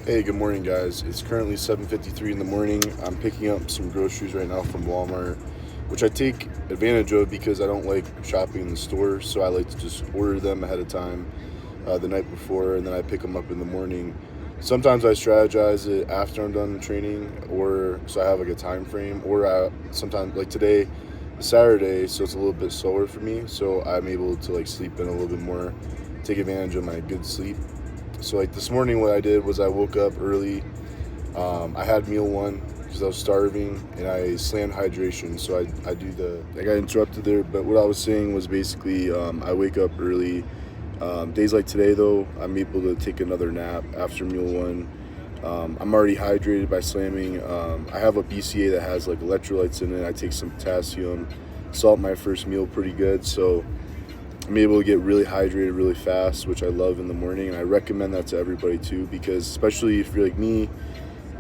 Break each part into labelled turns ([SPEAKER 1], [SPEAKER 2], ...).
[SPEAKER 1] Hey, good morning, guys. It's currently 7:53 in the morning. I'm picking up some groceries right now from Walmart, which I take advantage of because I don't like shopping in the store. So I like to just order them ahead of time the night before, and then I pick them up in the morning. Sometimes I strategize it after I'm done training, or so I have like a time frame, or sometimes like today, Saturday, so it's a little bit slower for me. So I'm able to like sleep in a little bit more, take advantage of my good sleep. So like this morning, what I did was I woke up early. I had meal one because I was starving, and I slammed hydration. So I do the. I got interrupted there, but what I was saying was basically I wake up early. Days like today, though, I'm able to take another nap after meal one. I'm already hydrated by slamming. I have a BCA that has like electrolytes in it. I take some potassium, salt my first meal pretty good. So I'm able to get really hydrated really fast, which I love in the morning, and I recommend that to everybody too, because especially if you're like me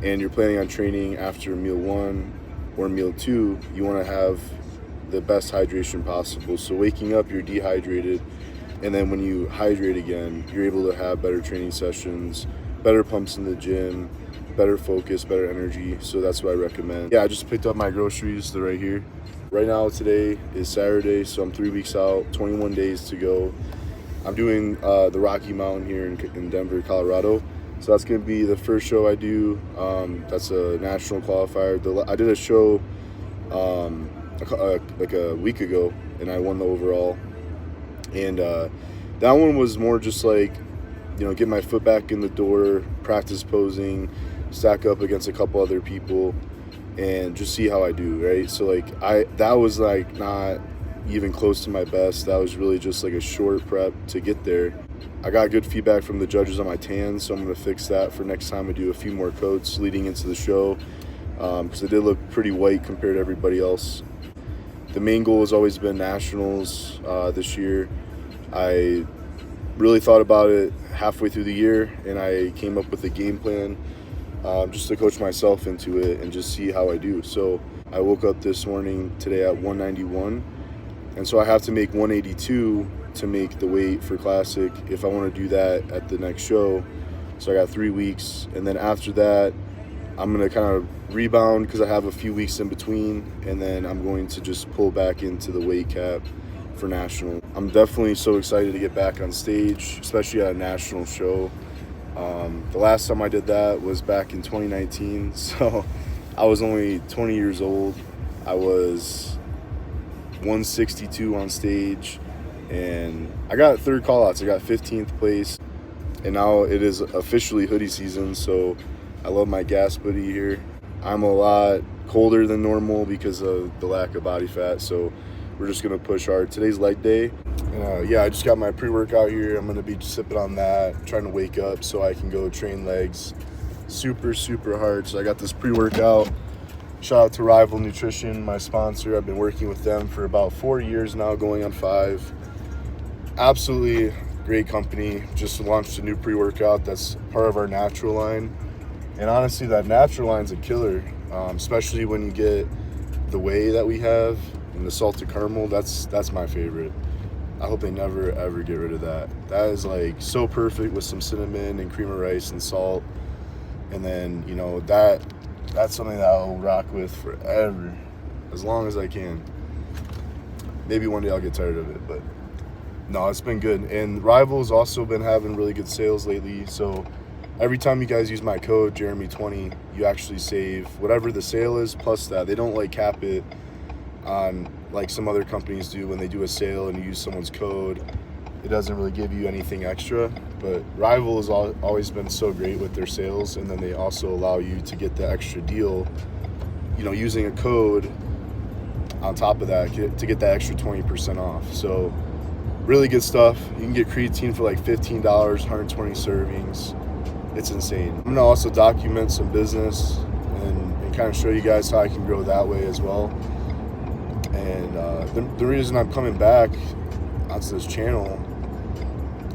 [SPEAKER 1] and you're planning on training after meal one or meal two, you want to have the best hydration possible. So waking up, you're dehydrated, and then when you hydrate again, you're able to have better training sessions, better pumps in the gym, better focus, better energy. So that's what I recommend. Yeah, I just picked up my groceries. They're right here. Right now, today is Saturday, so I'm 3 weeks out, 21 days to go. I'm doing the Rocky Mountain here in Denver, Colorado. So that's going to be the first show I do. That's a national qualifier. I did a show like a week ago, and I won the overall. And that one was more just like, get my foot back in the door, practice posing, stack up against a couple other people, and just see how I do, right? So like that was like not even close to my best. That was really just like a short prep to get there. I got good feedback from the judges on my tan, so I'm going to fix that for next time I do a few more coats leading into the show, because it did look pretty white compared to everybody else. The main goal has always been nationals this year. I really thought about it halfway through the year, and I came up with a game plan just to coach myself into it and just see how I do. So I woke up this morning today at 191, and so I have to make 182 to make the weight for Classic if I want to do that at the next show. So I got 3 weeks, and then after that, I'm going to kind of rebound because I have a few weeks in between, and then I'm going to just pull back into the weight cap for national. I'm definitely so excited to get back on stage, especially at a national show. The last time I did that was back in 2019, so I was only 20 years old. I was 162 on stage, and I got third call-outs. I got 15th place, and now it is officially hoodie season, so I love my gas hoodie here. I'm a lot colder than normal because of the lack of body fat, so we're just going to push hard. Today's leg day. And I just got my pre-workout here. I'm going to be sipping on that, trying to wake up so I can go train legs super, super hard. So I got this pre-workout. Shout out to Rival Nutrition, my sponsor. I've been working with them for about 4 years now, going on 5. Absolutely great company. Just launched a new pre-workout that's part of our natural line. And honestly, that natural line's a killer, especially when you get the whey that we have and the salted caramel. That's my favorite. I hope they never, ever get rid of that. That is like so perfect with some cinnamon and cream of rice and salt. And then, that's something that I'll rock with forever, as long as I can. Maybe one day I'll get tired of it, but no, it's been good. And Rival's also been having really good sales lately. So every time you guys use my code, Jeremy20, you actually save whatever the sale is plus that. They don't like cap it on like some other companies do when they do a sale and you use someone's code. It doesn't really give you anything extra, but Rival has always been so great with their sales, and then they also allow you to get the extra deal, using a code on top of that to get that extra 20% off. So really good stuff. You can get creatine for like $15, 120 servings. It's insane. I'm gonna also document some business and kind of show you guys how I can grow that way as well. And the reason I'm coming back onto this channel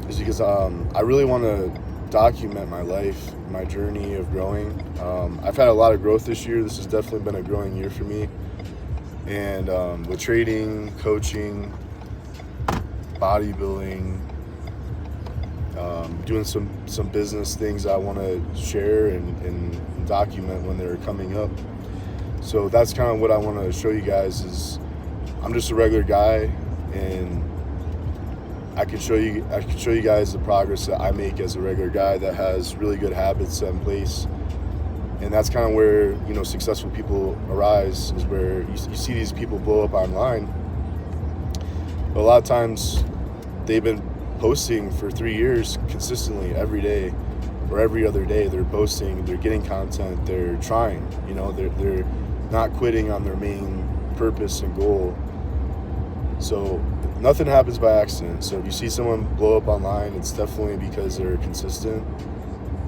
[SPEAKER 1] is because I really want to document my life, my journey of growing. I've had a lot of growth this year. This has definitely been a growing year for me. And with trading, coaching, bodybuilding, doing some business things I want to share and document when they're coming up. So that's kind of what I want to show you guys is I'm just a regular guy, and I can show you guys the progress that I make as a regular guy that has really good habits set in place. And that's kind of where, you know, successful people arise, is where you see these people blow up online. But a lot of times they've been posting for 3 years consistently every day or every other day. They're posting, they're getting content, they're trying, you know, they're not quitting on their main purpose and goal. So nothing happens by accident. So if you see someone blow up online, it's definitely because they're consistent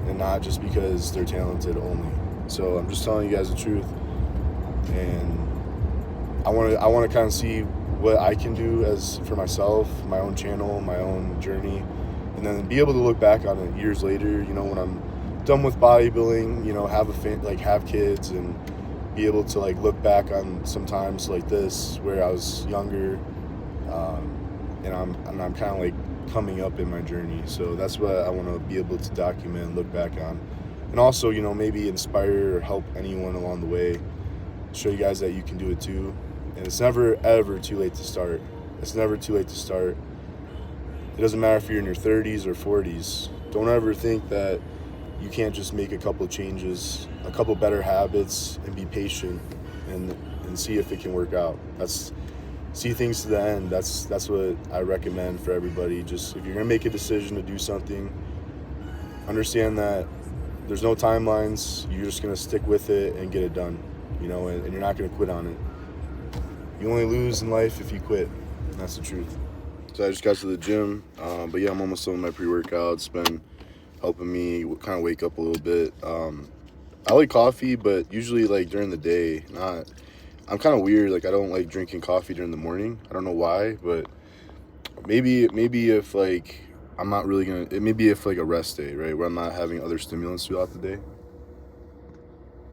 [SPEAKER 1] and not just because they're talented only. So I'm just telling you guys the truth, and I want to kind of see what I can do as for myself, my own channel, my own journey, and then be able to look back on it years later. You know, when I'm done with bodybuilding, you know, have kids, and be able to like look back on some times like this where I was younger, and I'm kind of like coming up in my journey. So that's what I want to be able to document and look back on. And also, you know, maybe inspire or help anyone along the way, show you guys that you can do it too. And it's never, ever too late to start. It's never too late to start. It doesn't matter if you're in your 30s or 40s. Don't ever think that you can't just make a couple changes, a couple better habits, and be patient and see if it can work out. See things to the end. That's what I recommend for everybody. Just if you're gonna make a decision to do something, understand that there's no timelines. You're just gonna stick with it and get it done, you know, and you're not gonna quit on it. You only lose in life if you quit. And that's the truth. So I just got to the gym, but yeah, I'm almost done with my pre-workout. It's been helping me kind of wake up a little bit. I like coffee, but usually like during the day. I'm kind of weird. Like I don't like drinking coffee during the morning. I don't know why, but maybe if like I'm not really gonna. It may be if like a rest day, right, where I'm not having other stimulants throughout the day.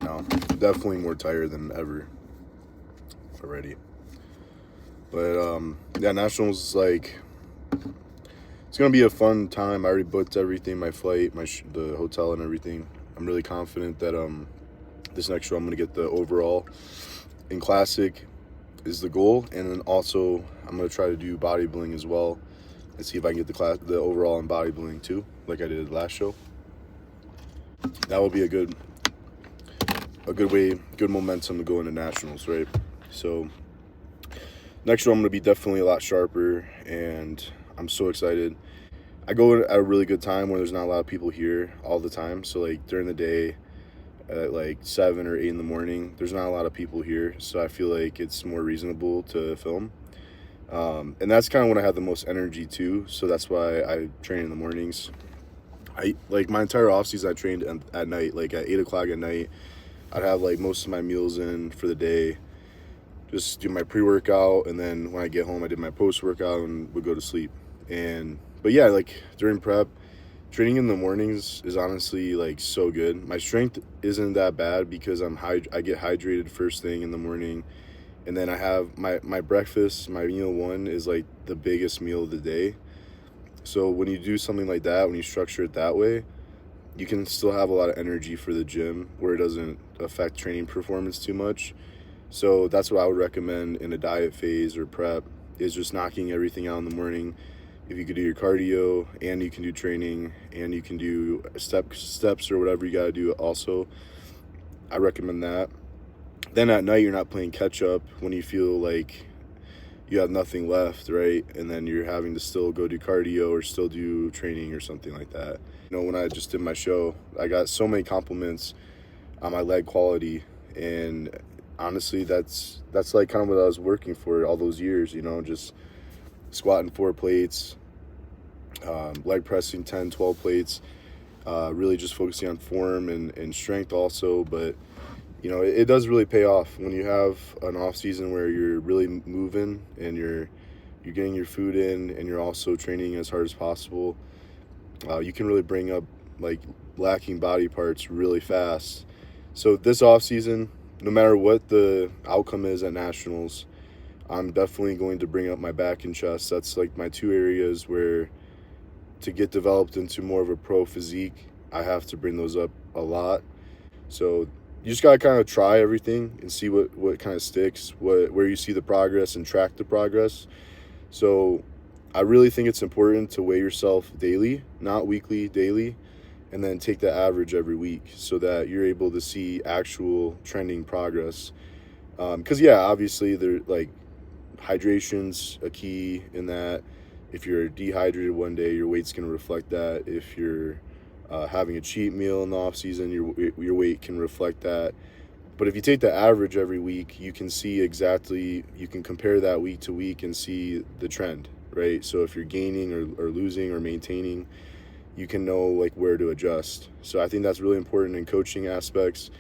[SPEAKER 1] No, I'm definitely more tired than ever already. But yeah, nationals is like, it's gonna be a fun time. I already booked everything, my flight, the hotel, and everything. I'm really confident that this next show I'm gonna get the overall in classic is the goal, and then also I'm gonna try to do bodybuilding as well and see if I can get the overall in bodybuilding too, like I did last show. That will be a good momentum to go into nationals, right? So next show I'm gonna be definitely a lot sharper, and I'm so excited. I go at a really good time where there's not a lot of people here all the time. So like during the day at like 7 or 8 in the morning, there's not a lot of people here. So I feel like it's more reasonable to film. And that's kind of when I have the most energy too. So that's why I train in the mornings. I like my entire off season I trained at night, like at 8 o'clock at night. I'd have like most of my meals in for the day, just do my pre-workout, and then when I get home I did my post-workout and would go to sleep. But yeah, like during prep, training in the mornings is honestly like so good. My strength isn't that bad because I get hydrated first thing in the morning, and then I have my breakfast. My meal one is like the biggest meal of the day. So when you do something like that, when you structure it that way, you can still have a lot of energy for the gym where it doesn't affect training performance too much. So that's what I would recommend in a diet phase or prep, is just knocking everything out in the morning. If you could do your cardio and you can do training and you can do steps or whatever you got to do also, I recommend that. Then at night you're not playing catch up when you feel like you have nothing left, right? And then you're having to still go do cardio or still do training or something like that. You know, when I just did my show, I got so many compliments on my leg quality, and honestly that's like kind of what I was working for all those years, you know, just squatting 4 plates, leg pressing 10, 12 plates, really just focusing on form and strength also. But you know, it does really pay off when you have an off season where you're really moving and you're getting your food in and you're also training as hard as possible. You can really bring up like lacking body parts really fast. So this off season, no matter what the outcome is at nationals, I'm definitely going to bring up my back and chest. That's like my 2 areas where to get developed into more of a pro physique, I have to bring those up a lot. So you just gotta kind of try everything and see what kind of sticks, where you see the progress and track the progress. So I really think it's important to weigh yourself daily, not weekly, daily, and then take the average every week so that you're able to see actual trending progress. Because yeah, obviously there like hydration's a key in that. If you're dehydrated one day, your weight's going to reflect that. If you're having a cheat meal in the off season, your weight can reflect that. But if you take the average every week, you can see exactly, you can compare that week to week and see the trend, right? So if you're gaining or losing or maintaining, you can know like where to adjust. So I think that's really important in coaching aspects.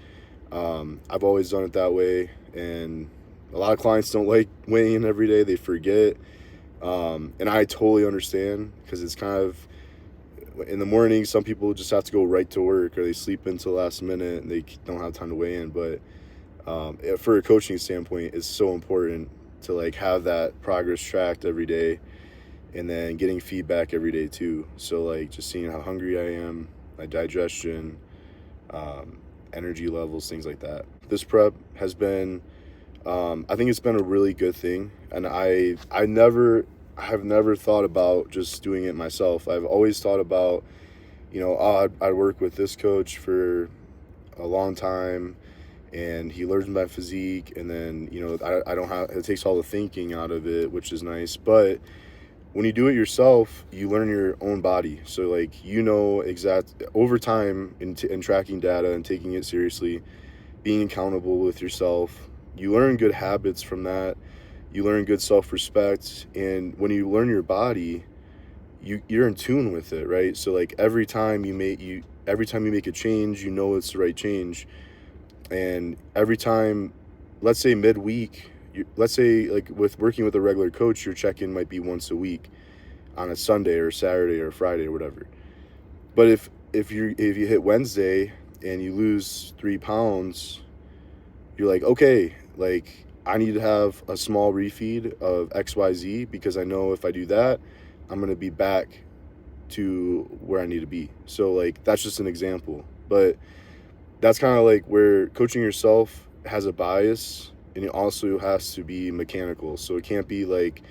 [SPEAKER 1] I've always done it that way, and a lot of clients don't like weighing every day. They forget, and I totally understand because it's kind of in the morning. Some people just have to go right to work, or they sleep until the last minute and they don't have time to weigh in. But for a coaching standpoint, it's so important to like have that progress tracked every day, and then getting feedback every day too. So like just seeing how hungry I am, my digestion, energy levels, things like that. This prep has been, I think it's been a really good thing, and I have never thought about just doing it myself. I've always thought about, I'd work with this coach for a long time, and he learns my physique, and then I don't have, it takes all the thinking out of it, which is nice. But when you do it yourself, you learn your own body. So like exact over time in tracking data and taking it seriously, being accountable with yourself, you learn good habits from that. You learn good self-respect, and when you learn your body, you're in tune with it, right? So like every time you make a change, it's the right change. And every time, let's say midweek, let's say like with working with a regular coach, your check-in might be once a week on a Sunday or Saturday or Friday or whatever. But if you hit Wednesday and you lose 3 pounds, you're like, okay, like I need to have a small refeed of XYZ, because I know if I do that, I'm going to be back to where I need to be. So like that's just an example, but that's kind of like where coaching yourself has a bias, and it also has to be mechanical. So it can't be like,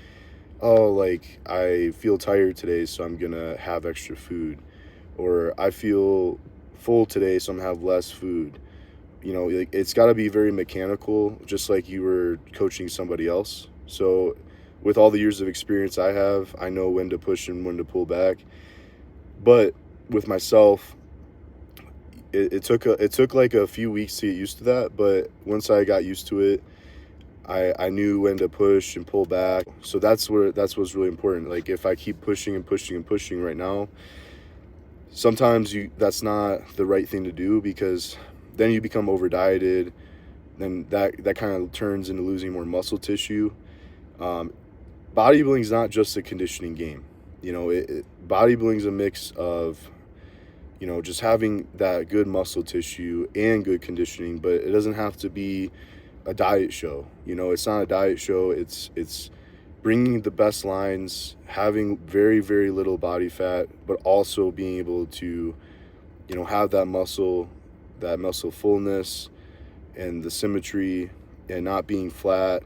[SPEAKER 1] oh, like I feel tired today, so I'm going to have extra food, or I feel full today, so I'm going to have less food. Like it's got to be very mechanical, just like you were coaching somebody else. So with all the years of experience I have, I know when to push and when to pull back. But with myself, it took like a few weeks to get used to that. But once I got used to it, I knew when to push and pull back. So that's what's really important. Like if I keep pushing and pushing and pushing right now, sometimes that's not the right thing to do, because then you become over dieted, then that kind of turns into losing more muscle tissue. Bodybuilding is not just a conditioning game. Bodybuilding is a mix of just having that good muscle tissue and good conditioning, but it doesn't have to be a diet show. It's not a diet show. It's bringing the best lines, having very, very little body fat, but also being able to, have that muscle fullness and the symmetry, and not being flat.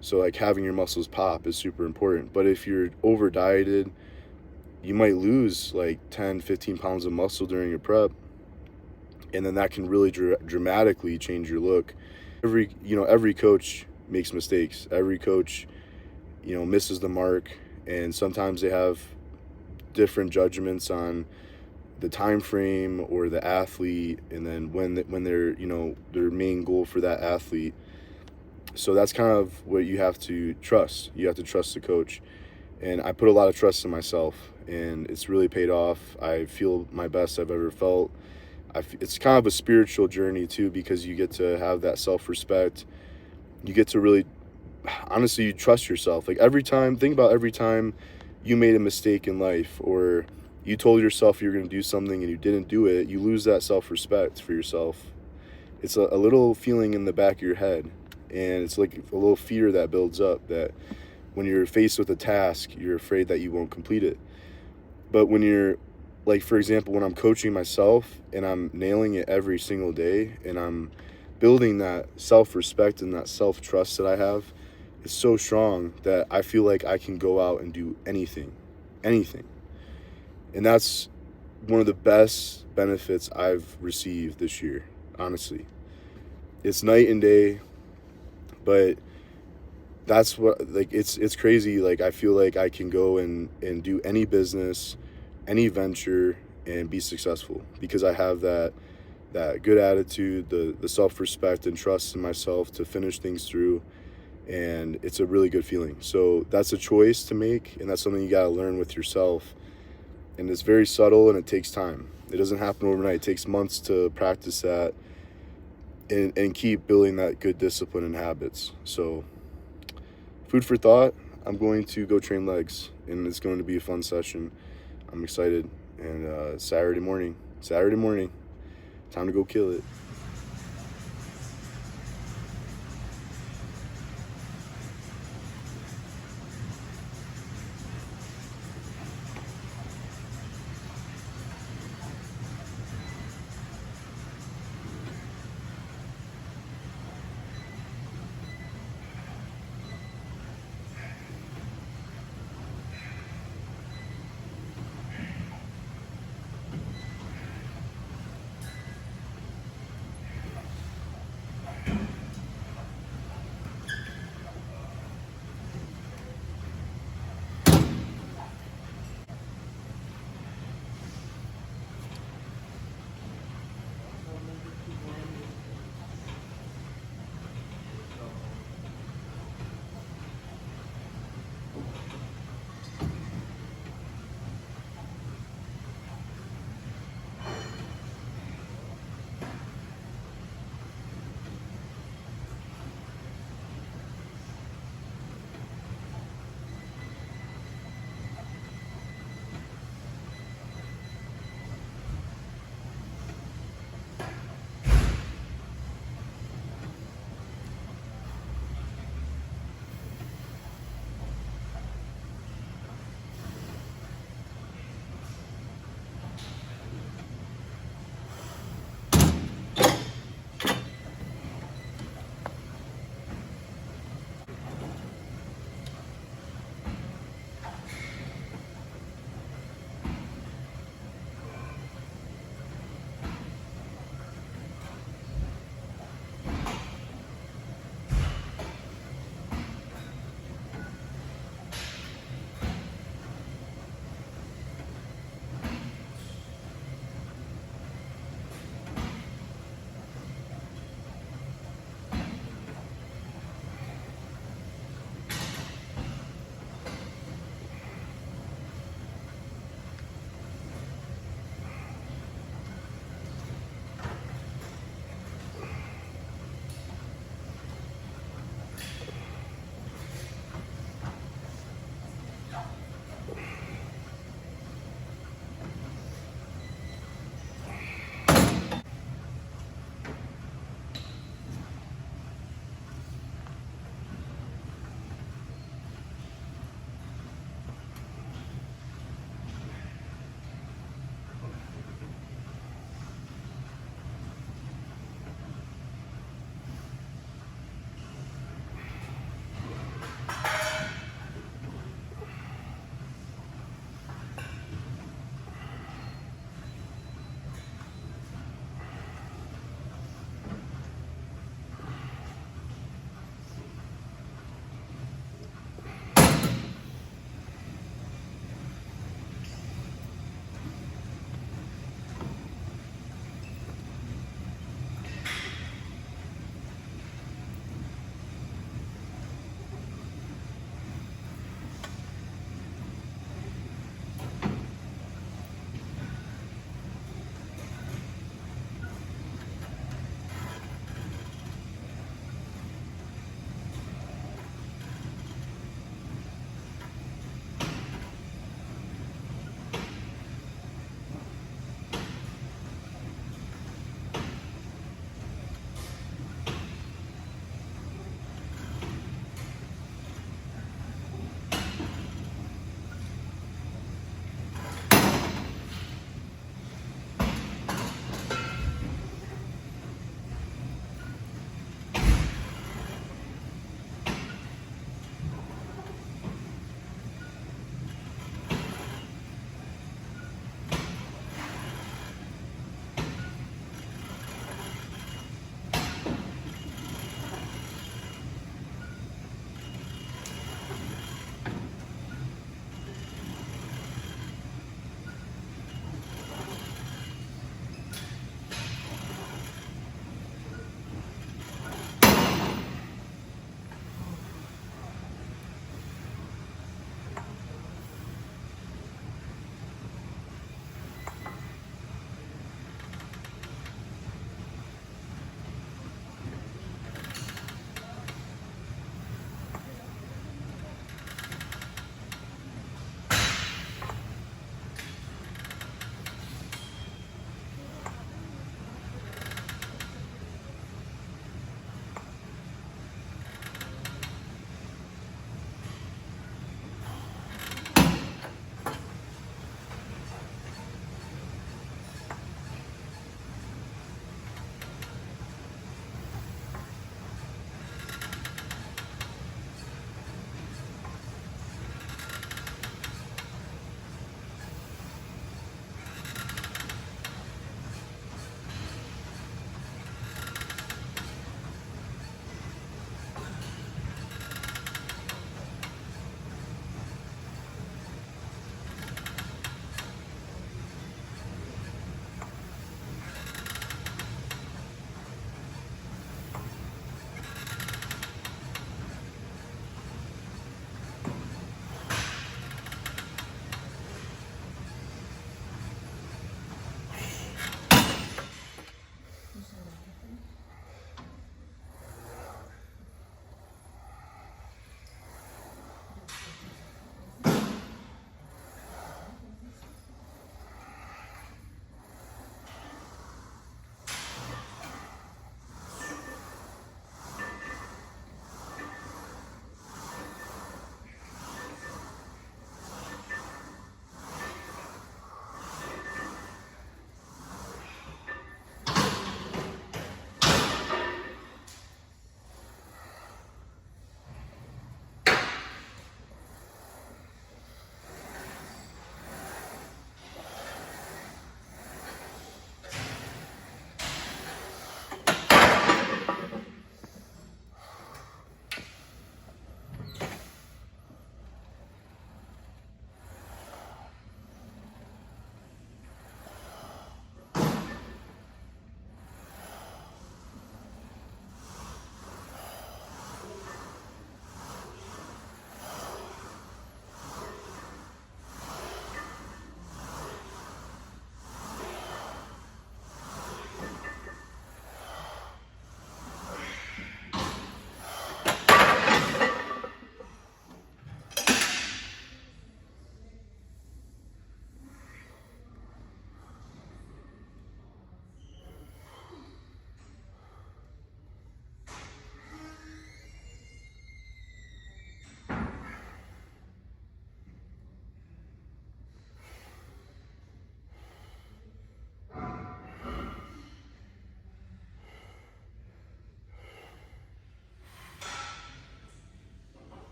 [SPEAKER 1] So like having your muscles pop is super important. But if you're over dieted, you might lose like 10, 15 pounds of muscle during your prep, and then that can really dramatically change your look. Every coach makes mistakes. Every coach, misses the mark, and sometimes they have different judgments on the time frame or the athlete, and then when they're their main goal for that athlete. So that's kind of what you have to trust. You have to trust the coach, and I put a lot of trust in myself, and it's really paid off. I feel my best I've ever felt. It's kind of a spiritual journey too, because you get to have that self-respect. You get to really, honestly, you trust yourself. Like think about every time you made a mistake in life, or you told yourself you were going to do something and you didn't do it, you lose that self-respect for yourself. It's a little feeling in the back of your head, and it's like a little fear that builds up, that when you're faced with a task, you're afraid that you won't complete it. But when you're, like, for example, when I'm coaching myself and I'm nailing it every single day and I'm building that self-respect and that self-trust that I have, is so strong that I feel like I can go out and do anything, anything. And that's one of the best benefits I've received this year, honestly. It's night and day, but that's what, like, it's crazy. Like, I feel like I can go and do any business, any venture, and be successful because I have that good attitude, the self-respect and trust in myself to finish things through, and it's a really good feeling. So that's a choice to make, and that's something you got to learn with yourself. And it's very subtle, and it takes time. It doesn't happen overnight. It takes months to practice that and keep building that good discipline and habits. So food for thought. I'm going to go train legs, and it's going to be a fun session. I'm excited. And Saturday morning, time to go kill it.